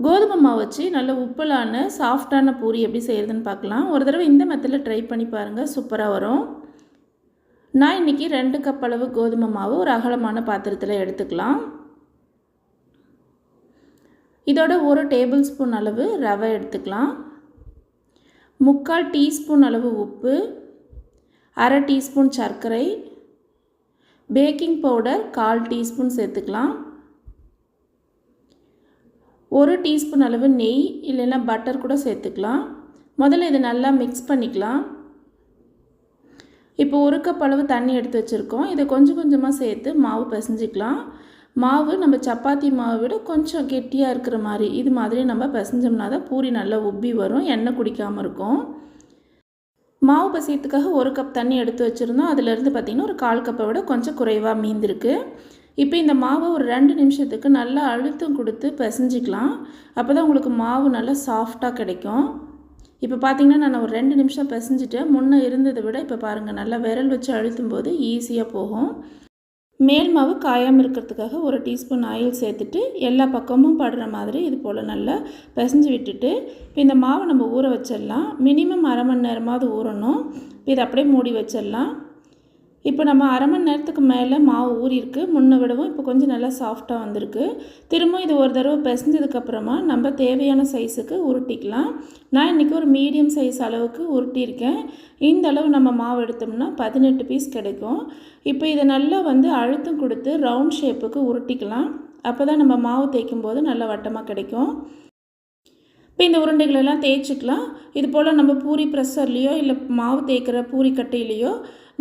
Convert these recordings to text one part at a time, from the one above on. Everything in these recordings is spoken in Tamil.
கோதுமை மாவு வச்சு நல்ல உப்பலான சாஃப்டான பூரி எப்படி செய்கிறதுன்னு பார்க்கலாம். ஒரு தடவை இந்த மெத்தடில் ட்ரை பண்ணி பாருங்கள், சூப்பராக வரும். நான் இன்றைக்கி 2 கப் அளவு கோதுமை மாவு ஒரு அகலமான பாத்திரத்தில் எடுத்துக்கலாம். இதோட 1 டேபிள் ஸ்பூன் அளவு ரவை எடுத்துக்கலாம். 3/4 டீஸ்பூன் அளவு உப்பு, 1/2 டீஸ்பூன் சர்க்கரை, பேக்கிங் பவுடர் 1/4 டீஸ்பூன் சேர்த்துக்கலாம். 1 டீஸ்பூன் அளவு நெய் இல்லைன்னா பட்டர் கூட சேர்த்துக்கலாம். முதல்ல இதை நல்லா மிக்ஸ் பண்ணிக்கலாம். இப்போ 1 கப் அளவு தண்ணி எடுத்து வச்சுருக்கோம். இதை கொஞ்சம் கொஞ்சமாக சேர்த்து மாவு பிசைஞ்சிக்கலாம். மாவு நம்ம சப்பாத்தி மாவை விட கொஞ்சம் கெட்டியாக இருக்கிற மாதிரி இது மாதிரி நம்ம பிசைஞ்சோம்னா தான் பூரி நல்லா உப்பி வரும், எண்ணெய் குடிக்காமல் இருக்கும். மாவு பிசையத்துக்காக 1 கப் தண்ணி எடுத்து வச்சுருந்தோம். அதிலேருந்து பார்த்திங்கன்னா ஒரு 1/4 கப்பை விட கொஞ்சம் குறைவாக மீந்திருக்கு. இப்போ இந்த மாவை ஒரு 2 நிமிஷத்துக்கு நல்லா அழுத்தம் கொடுத்து பிசைஞ்சிக்கலாம். அப்போ தான் உங்களுக்கு மாவு நல்லா சாஃப்டாக கிடைக்கும். இப்போ பார்த்திங்கன்னா நான் ஒரு 2 நிமிஷம் பிசைஞ்சிட்டேன். முன்னே இருந்ததை விட இப்போ பாருங்கள், நல்லா விரல் வச்சு அழுத்தும் போது ஈஸியாக போகும். மேல் மாவு காயாமல் இருக்கிறதுக்காக 1 டீஸ்பூன் ஆயில் சேர்த்துட்டு எல்லா பக்கமும் படுற மாதிரி இது போல் நல்லா பிசைஞ்சு விட்டுட்டு இப்போ இந்த மாவை நம்ம ஊற வச்சிடலாம். மினிமம் 1/2 மணி நேரமாவது ஊறணும். இப்போ இதை அப்படியே மூடி வச்சிடலாம். இப்போ நம்ம 1/2 மணி நேரத்துக்கு மேலே மாவு ஊறிருக்கு. முன்னை விடவும் இப்போ கொஞ்சம் நல்லா சாஃப்டாக வந்திருக்கு. திரும்ப இது ஒரு தடவை பிசைஞ்சதுக்கப்புறமா நம்ம தேவையான சைஸுக்கு உருட்டிக்கலாம். நான் இன்றைக்கி ஒரு மீடியம் சைஸ் அளவுக்கு உருட்டியிருக்கேன். இந்த அளவு நம்ம மாவு எடுத்தோம்னா 18 பீஸ் கிடைக்கும். இப்போ இதை நல்லா அழுத்தம் கொடுத்து ரவுண்ட் ஷேப்புக்கு உருட்டிக்கலாம். அப்போ தான் நம்ம மாவு தேய்க்கும் போது நல்லா வட்டமாக கிடைக்கும். இப்போ இந்த உருண்டைகளெல்லாம் தேய்ச்சிக்கலாம். இது போல் நம்ம பூரி ப்ரெஷர்லேயோ இல்லை மாவு தேய்க்கிற பூரி கட்டையிலையோ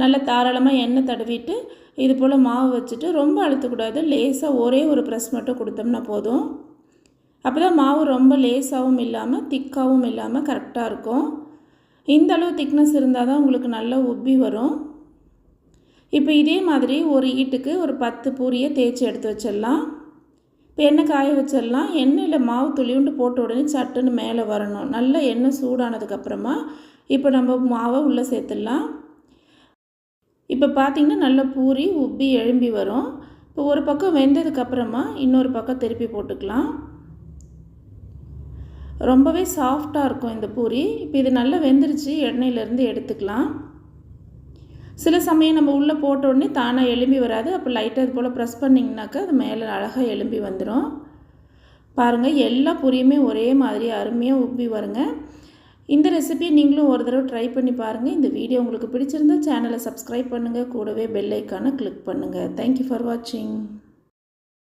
நல்லா தாராளமாக எண்ணெய் தடவிட்டு இது போல் மாவு வச்சுட்டு ரொம்ப அழுத்தக்கூடாது. லேசாக ஒரே ஒரு ப்ரெஸ் மட்டும் கொடுத்தோம்னா போதும். அப்போ தான் மாவு ரொம்ப லேசாகவும் இல்லாமல் திக்காகவும் இல்லாமல் கரெக்டாக இருக்கும். இந்த அளவு திக்னஸ் இருந்தால் தான் உங்களுக்கு நல்லா உப்பி வரும். இப்போ இதே மாதிரி ஒரு ஈட்டுக்கு ஒரு 10 பூரியை தேய்ச்சி எடுத்து வச்சிடலாம். இப்போ எண்ணெய் காய வச்சிடலாம். எண்ணெயில் மாவு துளியுண்டு போட்ட உடனே சட்டுன்னு மேலே வரணும். நல்லா எண்ணெய் சூடானதுக்கப்புறமா இப்போ நம்ம மாவை உள்ளே சேர்த்துடலாம். இப்போ பார்த்திங்கன்னா நல்ல பூரி உப்பி எழும்பி வரும். இப்போ ஒரு பக்கம் வெந்ததுக்கப்புறமா இன்னொரு பக்கம் திருப்பி போட்டுக்கலாம். ரொம்பவே சாஃப்டாக இருக்கும் இந்த பூரி. இப்போ இது நல்லா வெந்துருச்சு, எண்ணெயிலேருந்து எடுத்துக்கலாம். சில சமயம் நம்ம உள்ளே போட்ட உடனே தானாக எழும்பி வராது. அப்போ லைட்டாக இது போல் ப்ரெஸ் பண்ணிங்கனாக்கா அது மேலே அழகாக எழும்பி வந்துடும். பாருங்கள், எல்லா பூரியுமே ஒரே மாதிரி அருமையாக உப்பி வருங்க. இந்த ரெசிபியை நீங்களும் ஒரு தடவை ட்ரை பண்ணி பாருங்கள். இந்த வீடியோ உங்களுக்கு பிடிச்சிருந்தா சேனலை சப்ஸ்கிரைப் பண்ணுங்கள். கூடவே பெல் ஐக்கானை கிளிக் பண்ணுங்கள். தேங்க்யூ ஃபார் வாட்சிங்.